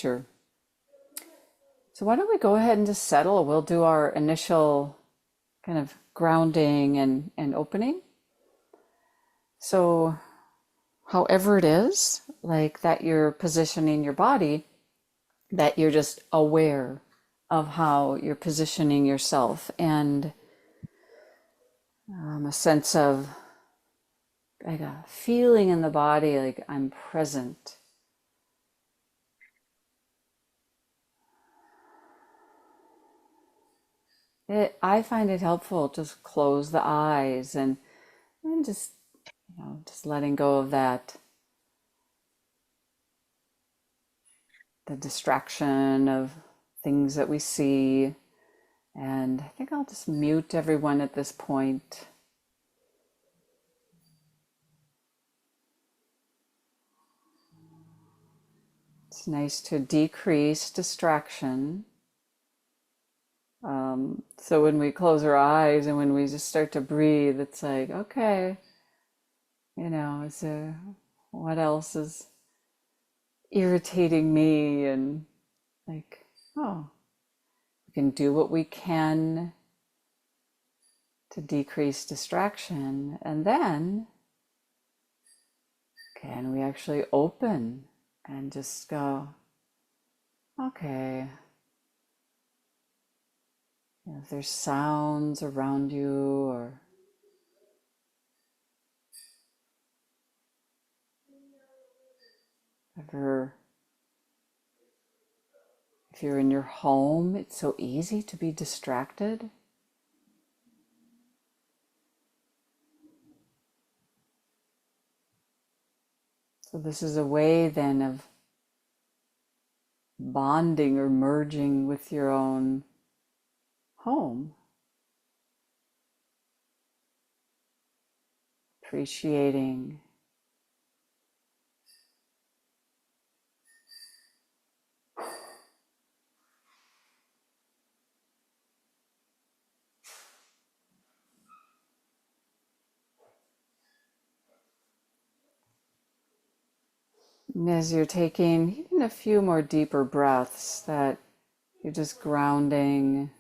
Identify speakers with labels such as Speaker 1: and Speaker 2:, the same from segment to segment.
Speaker 1: future. So why don't we go ahead and just settle? We'll do our initial kind of grounding and opening. So however it is, like that you're positioning your body, that you're just aware of how you're positioning yourself, and a sense of like a feeling in the body, like I'm present. I find it helpful to just close the eyes and just, just letting go of that, the distraction of things that we see. And I think I'll just mute everyone at this point. It's nice to decrease distraction. So when we close our eyes and when we just start to breathe, it's like, okay, is there, what else is irritating me? And like, oh, we can do what we can to decrease distraction. And then can we actually open and just go, okay, if there's sounds around you, or ever, if you're in your home, it's so easy to be distracted. So this is a way then of bonding or merging with your own home, appreciating and as you're taking even a few more deeper breaths, that you're just grounding,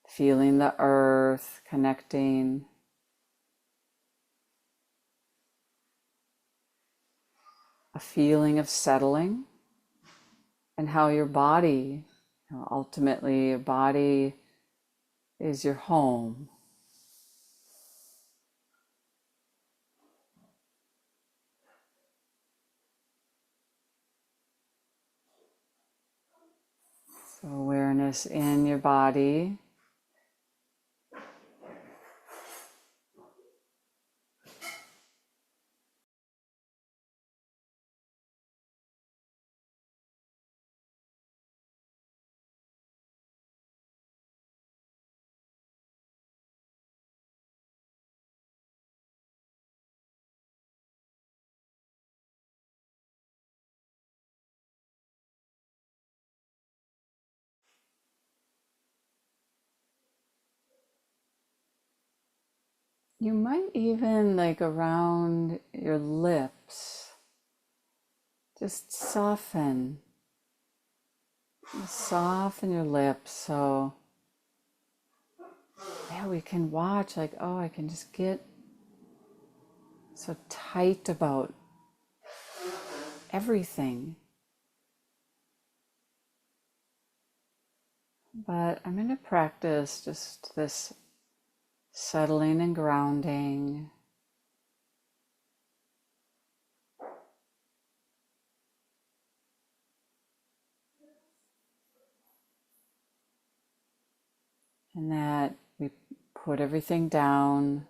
Speaker 1: feeling the earth, connecting, a feeling of settling, and how your body, ultimately, your body is your home. So awareness in your body. You might even, like around your lips, just soften your lips. So yeah, we can watch like, oh, I can just get so tight about everything. But I'm going to practice just this settling and grounding. And that we put everything down.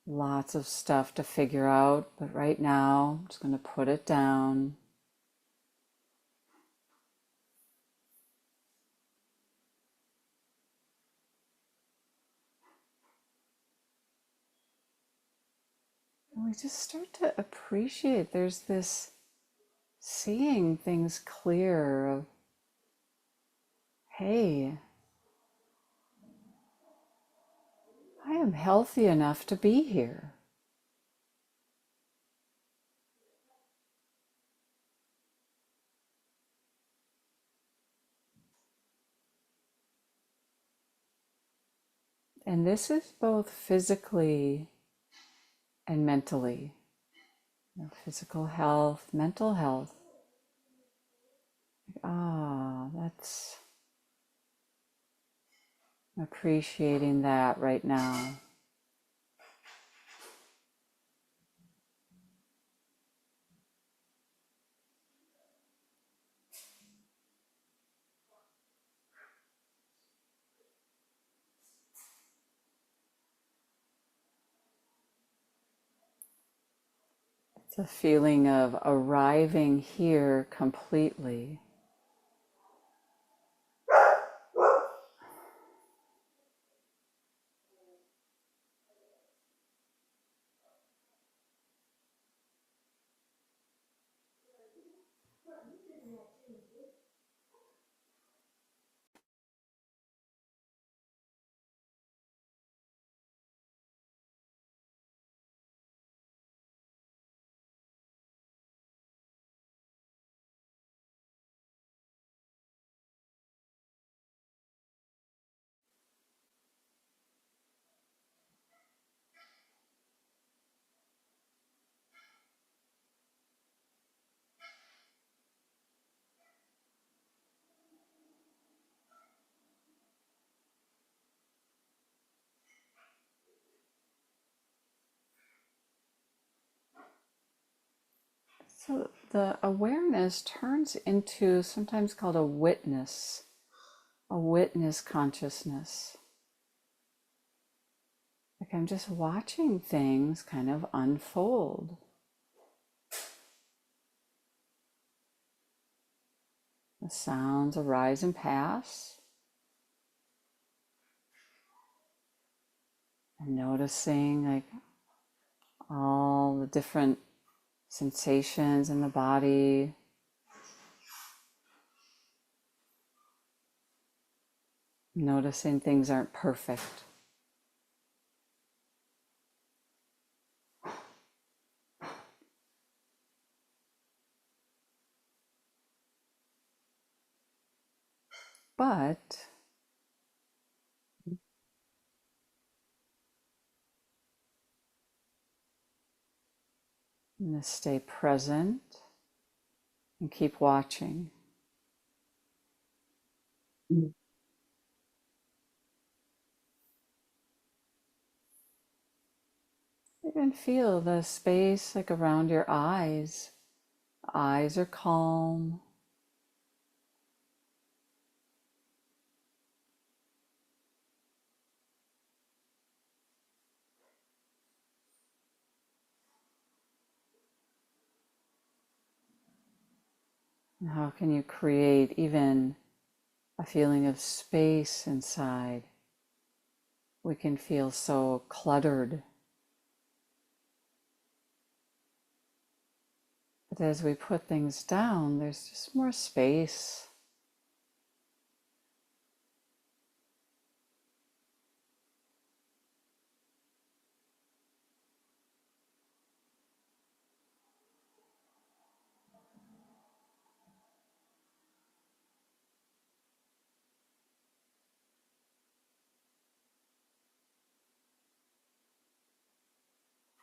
Speaker 1: Lots of stuff to figure out, but right now I'm just going to put it down. And we just start to appreciate there's this seeing things clear of, hey, I am healthy enough to be here. And this is both physically and mentally. Physical health, mental health. That's appreciating that right now. It's a feeling of arriving here completely. So the awareness turns into sometimes called a witness consciousness. Like I'm just watching things kind of unfold. The sounds arise and pass. And noticing like all the different sensations in the body. Noticing things aren't perfect. But I'm going to stay present and keep watching. Even feel the space like around your eyes. Eyes are calm. And how can you create even a feeling of space inside? We can feel so cluttered. But as we put things down, there's just more space.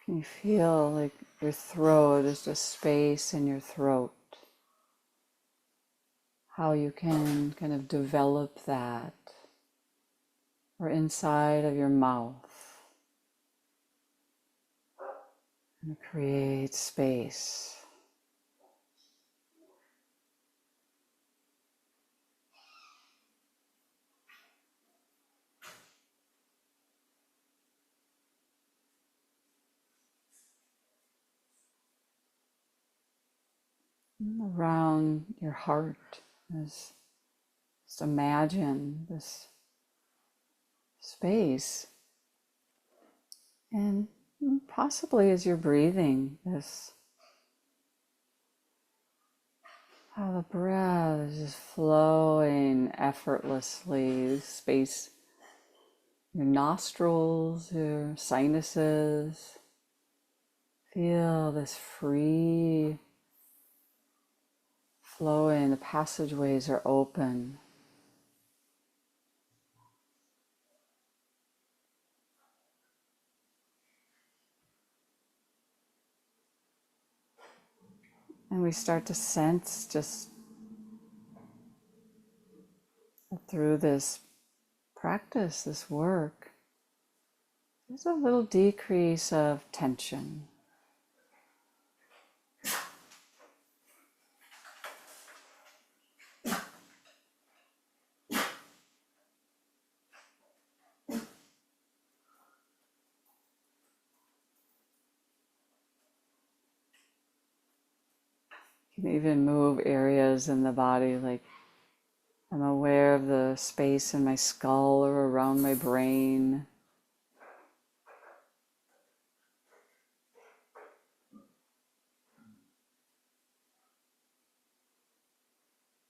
Speaker 1: Can you feel like your throat is just space in your throat? How you can kind of develop that, or inside of your mouth, and create space. Around your heart, just imagine this space, and possibly as you're breathing, this how the breath is just flowing effortlessly. This space, your nostrils, your sinuses. Feel this free flowing. The passageways are open. And we start to sense just through this practice, this work, there's a little decrease of tension. You can even move areas in the body, like I'm aware of the space in my skull or around my brain.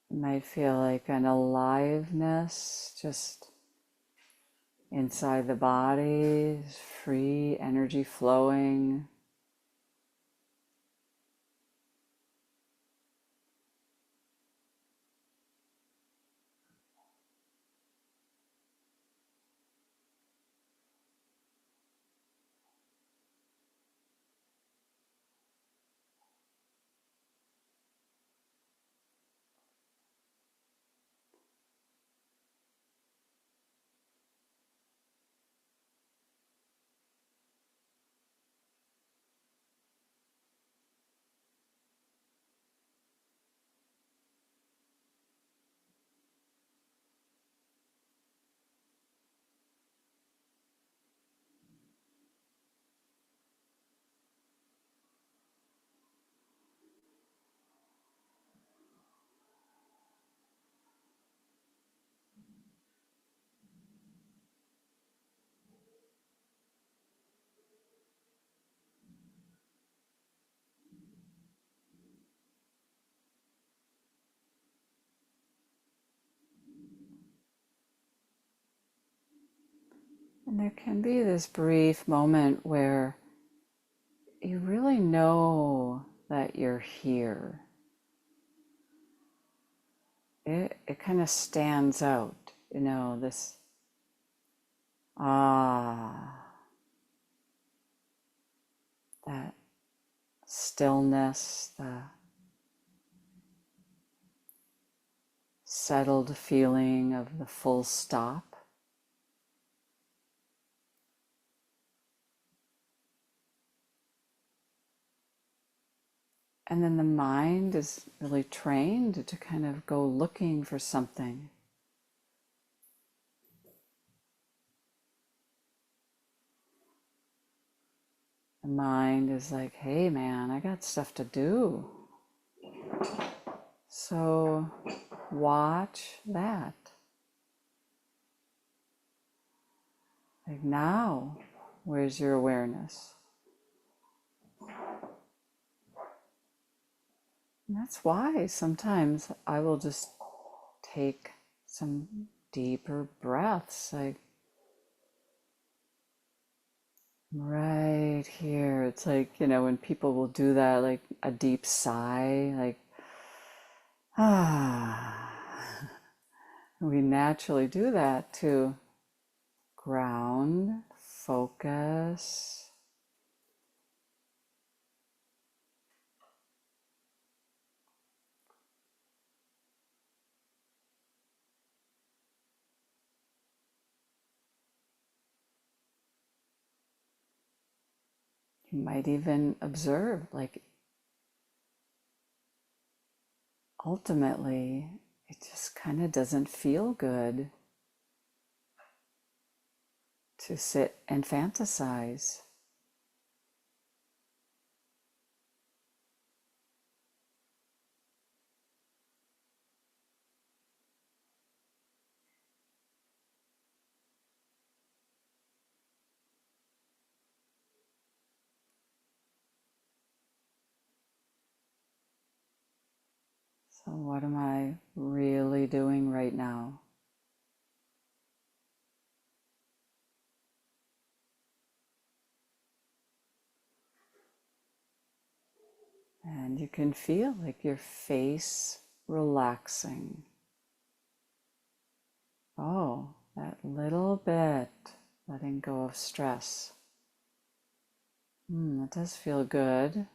Speaker 1: You might feel like an aliveness just inside the body, free energy flowing. And there can be this brief moment where you really know that you're here. It kind of stands out, this ah, that stillness, the settled feeling of the full stop. And then the mind is really trained to kind of go looking for something. The mind is like, hey man, I got stuff to do. So watch that. Like now, where's your awareness? And that's why sometimes I will just take some deeper breaths, like right here. It's like, when people will do that, like a deep sigh, like, ah. We naturally do that to ground, focus. You might even observe, like, ultimately, it just kind of doesn't feel good to sit and fantasize. So, what am I really doing right now? And you can feel like your face relaxing. Oh, that little bit letting go of stress. That does feel good.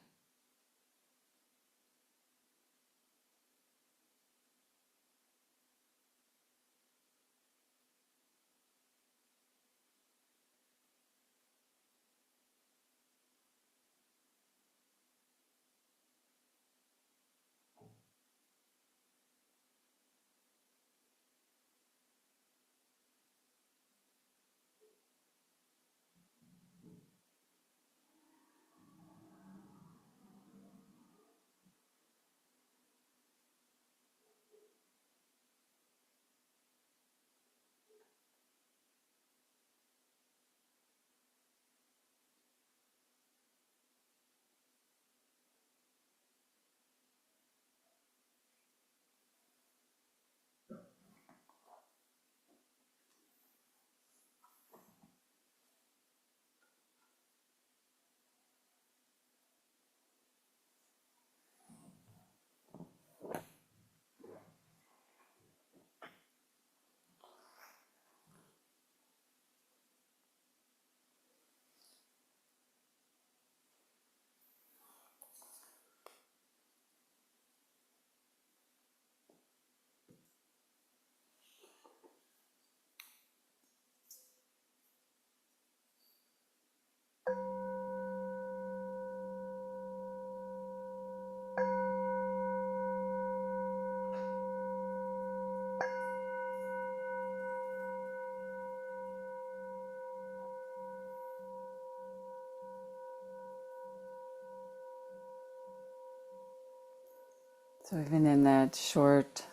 Speaker 1: So even in that short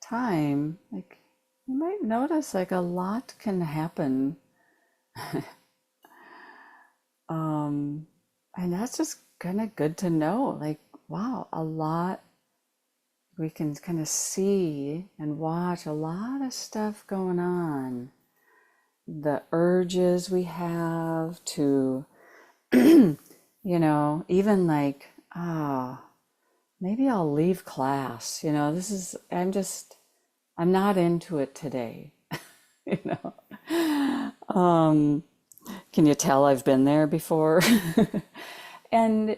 Speaker 1: time, like you might notice like a lot can happen. And that's just kind of good to know. Like, wow, a lot we can kind of see and watch a lot of stuff going on. The urges we have to, even like, maybe I'll leave class. I'm not into it today. you know. Can you tell I've been there before? And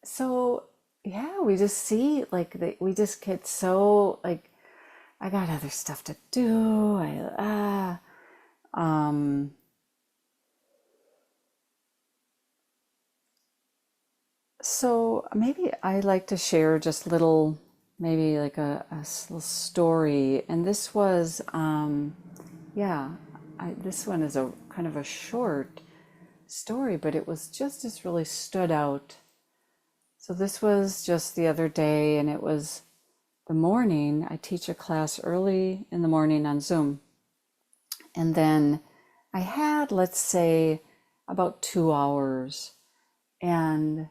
Speaker 1: so, yeah, we just see like we just get so like, I got other stuff to do. So maybe I like to share just little, maybe like a little story. And this was, yeah, this one is a kind of a short story, but it was just, this really stood out. So this was just the other day, and it was the morning. I teach a class early in the morning on Zoom. And then I had, let's say, about 2 hours. And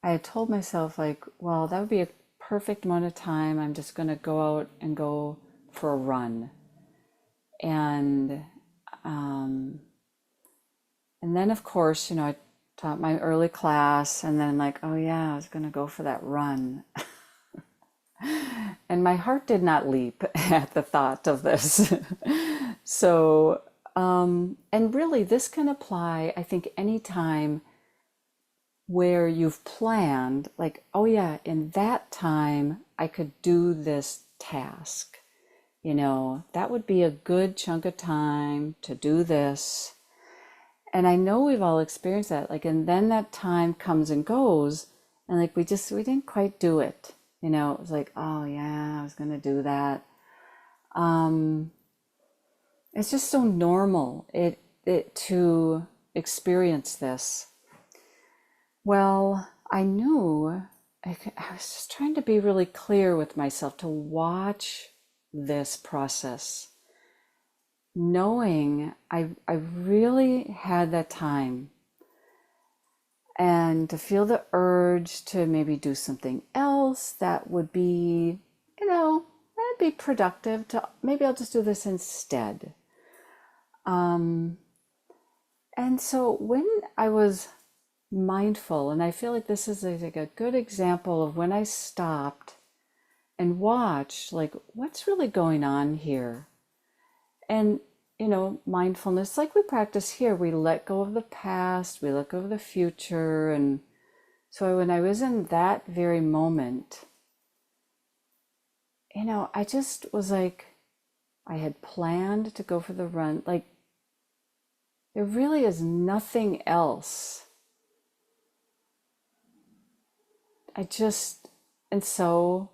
Speaker 1: I had told myself, like, well, that would be a perfect amount of time. I'm just going to go out and go for a run. And then, of course, I taught my early class, and then like, oh yeah, I was going to go for that run. And my heart did not leap at the thought of this. So, and really, this can apply, I think, anytime where you've planned, like, oh yeah, in that time, I could do this task. That would be a good chunk of time to do this. And I know we've all experienced that, like, and then that time comes and goes, and like, we didn't quite do it. It was like, oh yeah, I was going to do that. It's just so normal it to experience this. Well, I knew I was just trying to be really clear with myself to watch this process, knowing I really had that time, and to feel the urge to maybe do something else that would be, that'd be productive. To maybe I'll just do this instead. And so when I was mindful, and I feel like this is like a good example of when I stopped and watched, like, what's really going on here. And mindfulness, like we practice here, we let go of the past, we let go of the future. And so when I was in that very moment, I just was like, I had planned to go for the run. Like, there really is nothing else. And so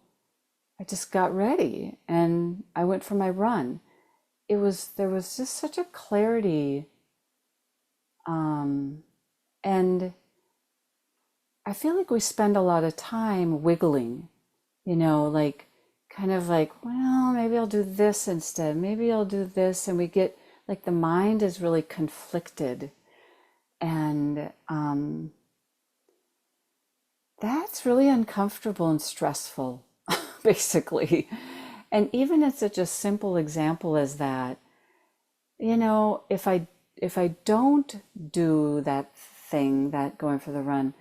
Speaker 1: I just got ready and I went for my run. There was just such a clarity. And I feel like we spend a lot of time wiggling, like kind of like, well, maybe I'll do this instead. Maybe I'll do this. And we get like, the mind is really conflicted. And that's really uncomfortable and stressful, basically. And even it's such a simple example as that, if I don't do that thing, that going for the run,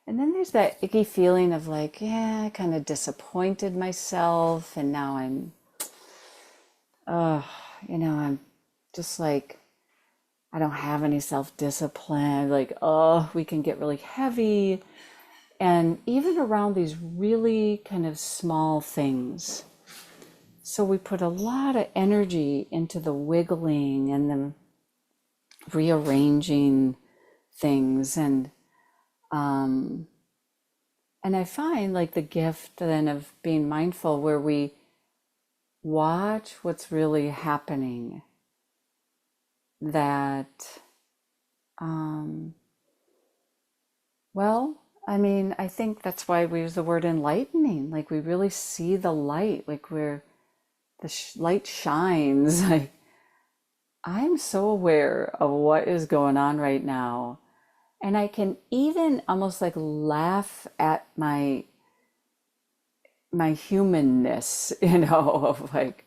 Speaker 1: and then there's that icky feeling of like, yeah, I kind of disappointed myself, and now I'm just like, I don't have any self-discipline. Like, we can get really heavy. And even around these really kind of small things. So we put a lot of energy into the wiggling and the rearranging things. And I find like the gift then of being mindful, where we watch what's really happening, that, I mean, I think that's why we use the word enlightening. Like we really see the light, like where the light shines. Like I'm so aware of what is going on right now. And I can even almost like laugh at my humanness, of like,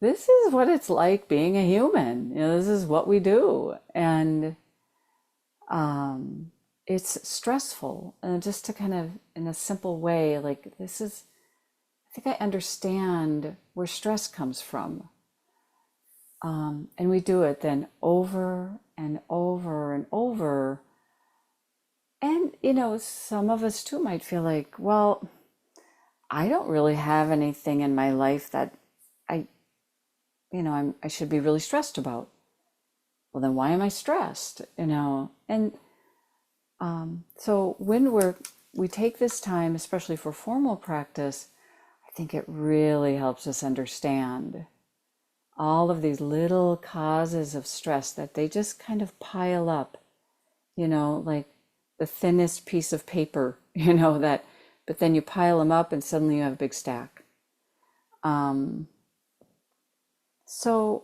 Speaker 1: this is what it's like being a human. This is what we do. And it's stressful. And just to kind of, in a simple way, like, I think I understand where stress comes from. And we do it then over and over and over. And, some of us too might feel like, well, I don't really have anything in my life that I, I should be really stressed about. Well, then why am I stressed? And so when we take this time, especially for formal practice, I think it really helps us understand all of these little causes of stress that they just kind of pile up, like the thinnest piece of paper, but then you pile them up and suddenly you have a big stack. So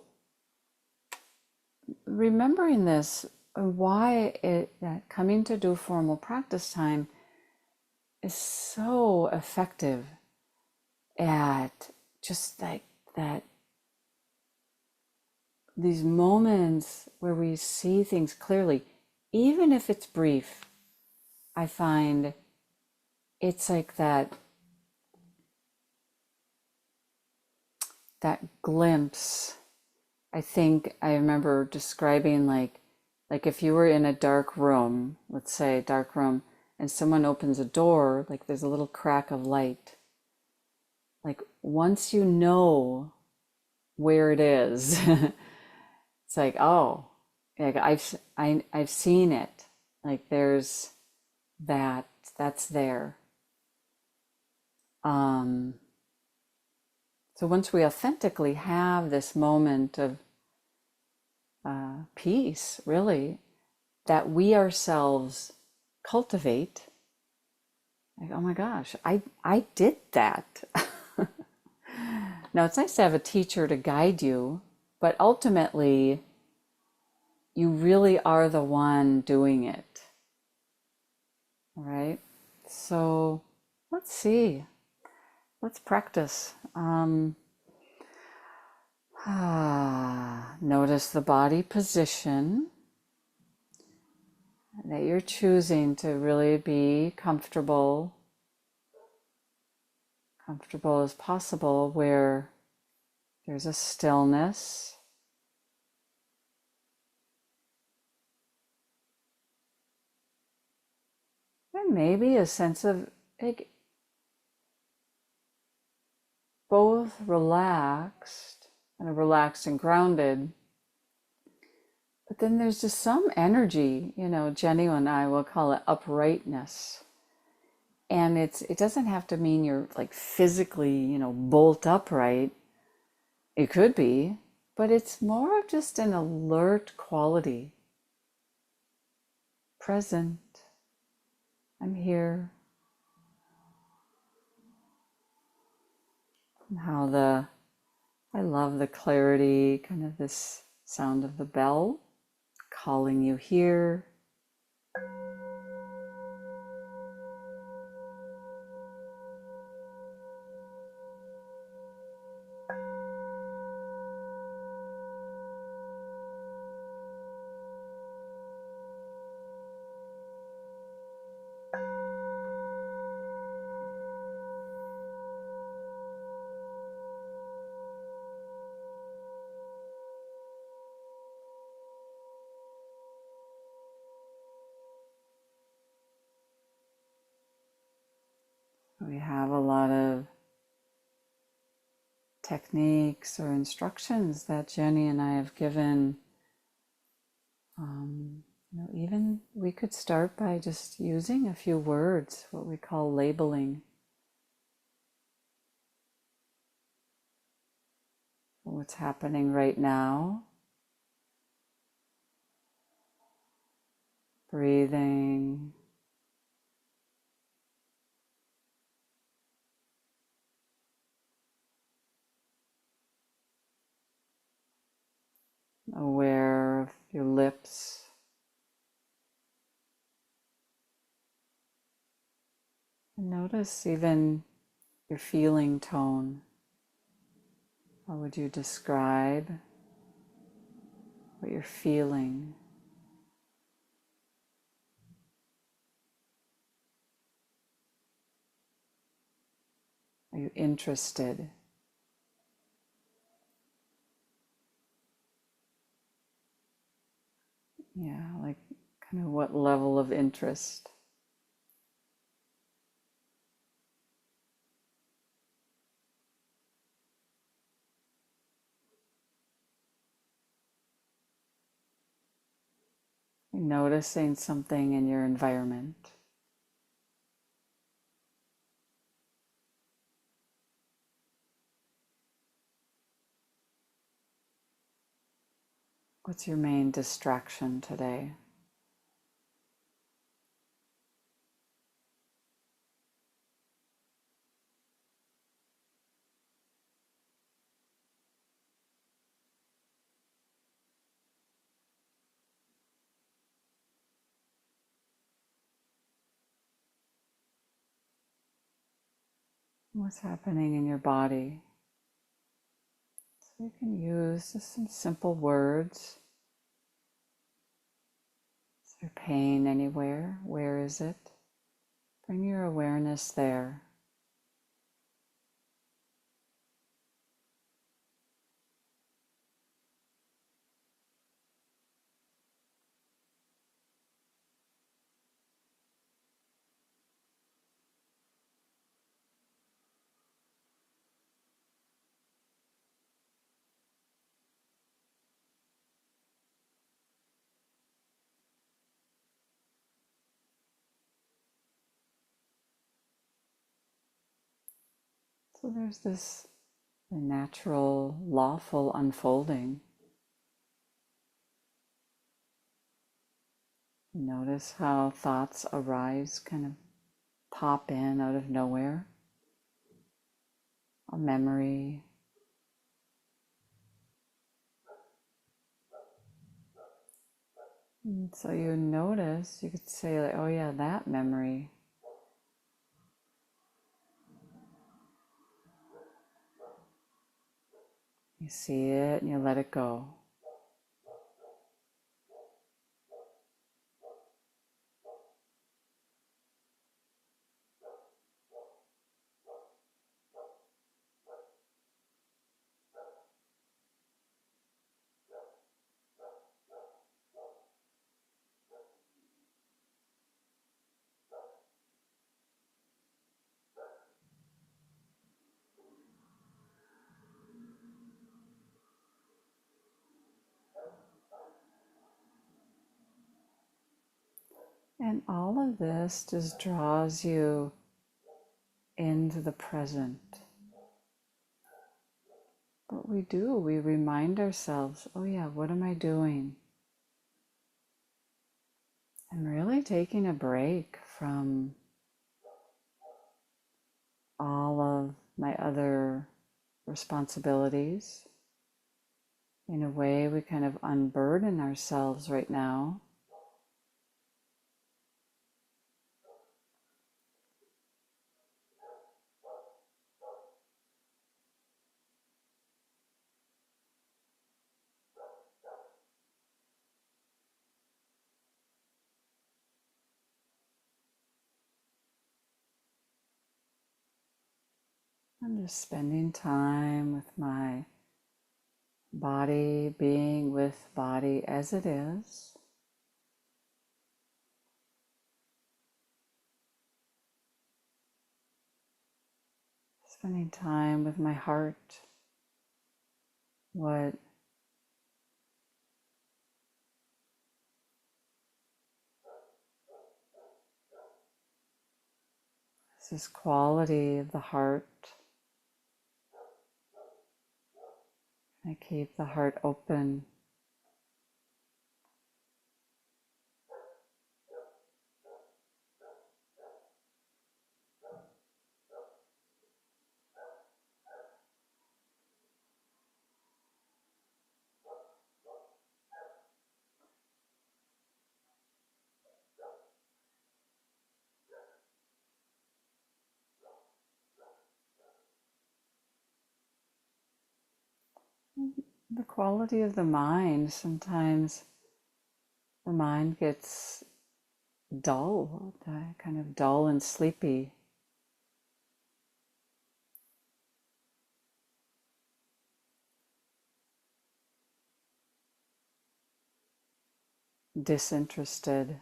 Speaker 1: remembering this, why that coming to do formal practice time is so effective at just like that, these moments where we see things clearly, even if it's brief. I find it's like that glimpse. I think I remember describing like if you were in a dark room, let's say a dark room, and someone opens a door, like there's a little crack of light. Like once you know where it is, it's like, oh, like I've seen it. Like there's that's there. So once we authentically have this moment of peace, really, that we ourselves cultivate, like, oh my gosh, I did that. Now, it's nice to have a teacher to guide you, but ultimately, you really are the one doing it. All right? So let's see. Let's practice. Notice the body position that you're choosing to really be comfortable as possible, where there's a stillness. And maybe a sense of like both relaxed, kind of relaxed and grounded. But then there's just some energy, Jenny and I will call it uprightness. And it doesn't have to mean you're like physically, bolt upright. It could be, but it's more of just an alert quality. Present. I'm here. And how I love the clarity, kind of this sound of the bell calling you here. We have a lot of techniques or instructions that Jenny and I have given. Even we could start by just using a few words, what we call labeling. What's happening right now. Breathing. aware of your lips. And notice even your feeling tone. How would you describe what you're feeling? Are you interested? Yeah, like kind of what level of interest? You're noticing something in your environment. What's your main distraction today? What's happening in your body? So you can use just some simple words. Is there pain anywhere? Where is it? Bring your awareness there. So there's this natural, lawful unfolding. Notice how thoughts arise, kind of pop in out of nowhere. A memory. And so you notice, you could say, like, oh yeah, that memory. You see it and you let it go. And all of this just draws you into the present. But we remind ourselves, oh yeah, what am I doing? And really taking a break from all of my other responsibilities. In a way, we kind of unburden ourselves right now. I'm just spending time with my body, being with body as it is. Spending time with my heart. What is this quality of the heart? I keep the heart open. The quality of the mind, sometimes the mind gets dull, kind of dull and sleepy. Disinterested.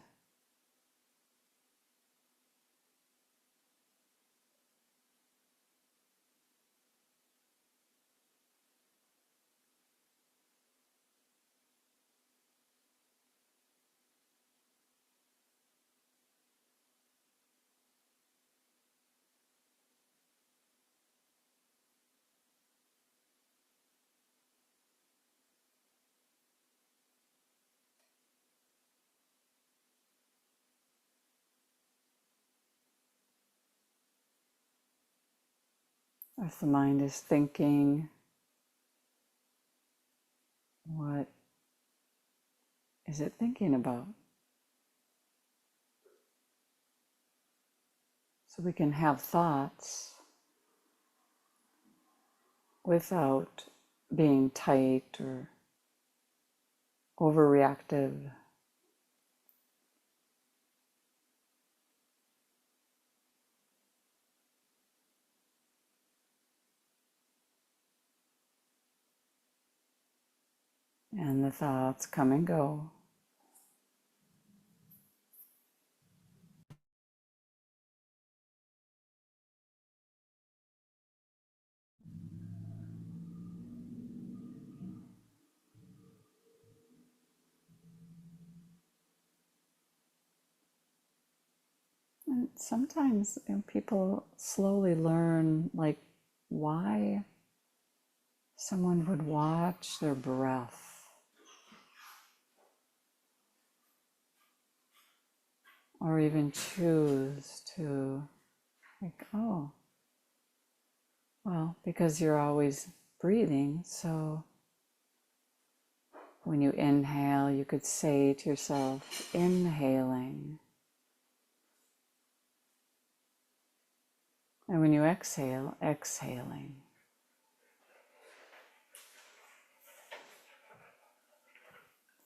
Speaker 1: If the mind is thinking, what is it thinking about? So we can have thoughts without being tight or overreactive. And the thoughts come and go. And sometimes people slowly learn, like, why someone would watch their breath or even choose to, like, oh, well, because you're always breathing. So when you inhale, you could say to yourself, inhaling. And when you exhale, exhaling.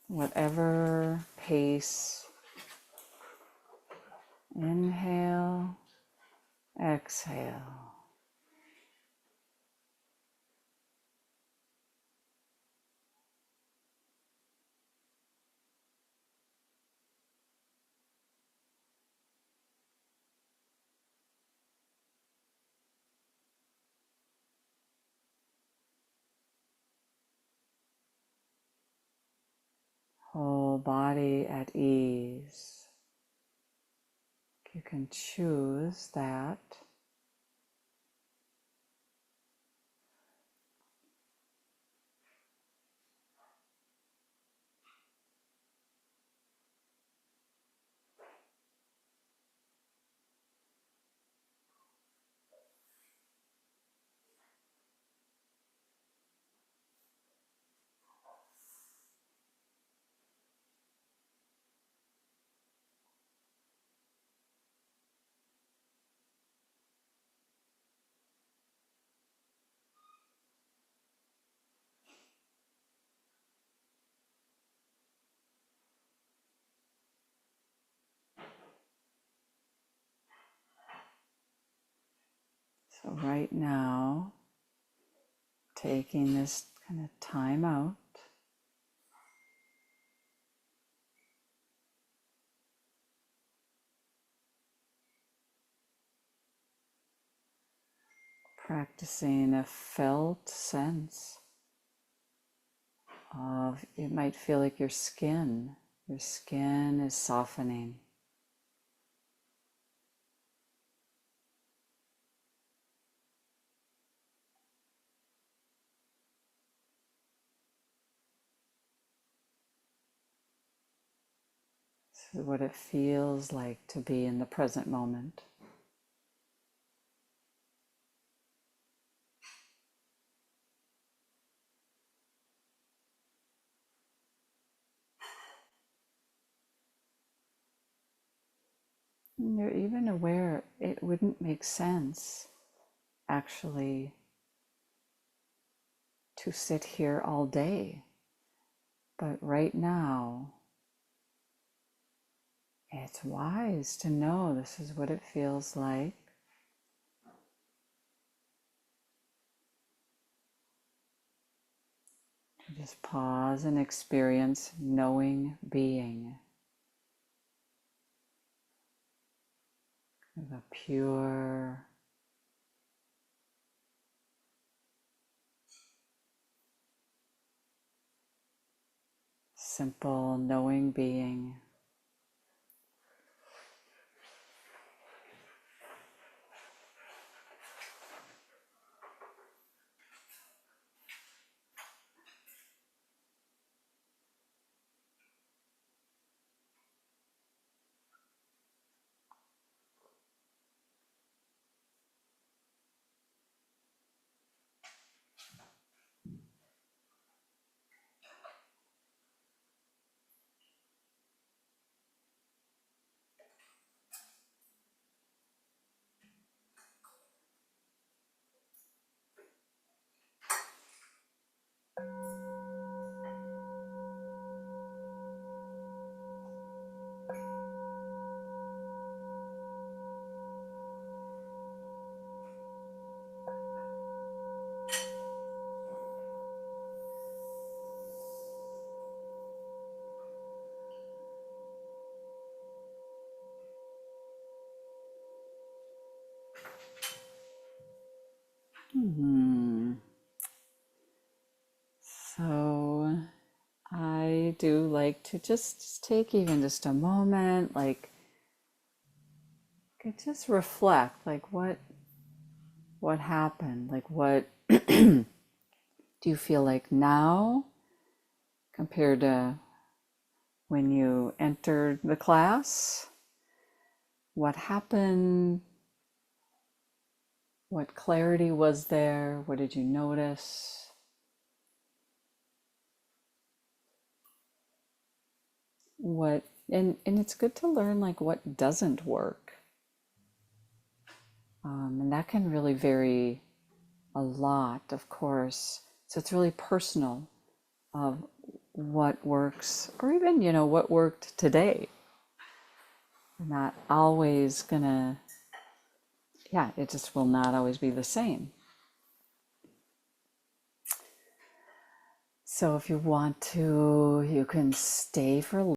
Speaker 1: Whatever pace, inhale, exhale. Whole body at ease. You can choose that. So right now, taking this kind of time out, practicing a felt sense of, it might feel like your skin is softening. So what it feels like to be in the present moment. And you're even aware it wouldn't make sense actually to sit here all day. But right now, it's wise to know this is what it feels like. To just pause and experience knowing being. Kind of a pure, simple knowing being. So I do like to just take even just a moment, like just reflect, like what happened, like what do you feel like now compared to when you entered the class? What happened? What clarity was there? What did you notice? What and it's good to learn like what doesn't work. And that can really vary a lot, of course. So it's really personal of what works, or even, what worked today. We're not always gonna, it just will not always be the same. So if you want to, you can stay for